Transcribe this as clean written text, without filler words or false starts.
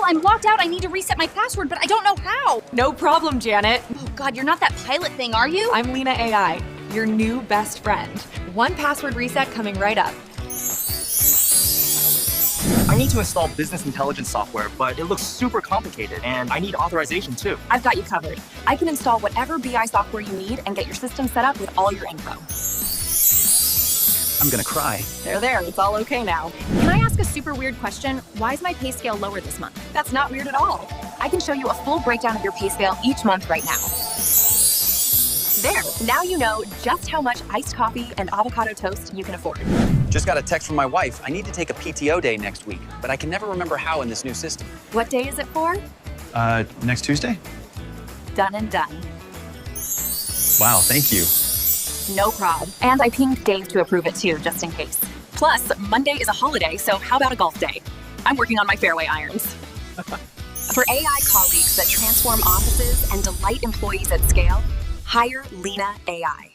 I'm locked out. I need to reset my password, but I don't know how. No problem, Janet. Oh God, you're not that pilot thing, are you? I'm Leena AI, your new best friend. One password reset coming right up. I need to install business intelligence software, but it looks super complicated, and I need authorization too. I've got you covered. I can install whatever BI software you need and get your system set up with all your info. I'm gonna cry. There, it's all okay now. Can I ask a super weird question? Why is my pay scale lower this month? That's not weird at all. I can show you a full breakdown of your pay scale each month right now. There, now you know just how much iced coffee and avocado toast you can afford. Just got a text from my wife. I need to take a PTO day next week, but I can never remember how in this new system. What day is it for? Next Tuesday? Done and done. Wow, thank you. No prob. And I pinged Dave to approve it too, just in case. Plus, Monday is a holiday, so how about a golf day? I'm working on my fairway irons. For AI colleagues that transform offices and delight employees at scale, hire Leena AI.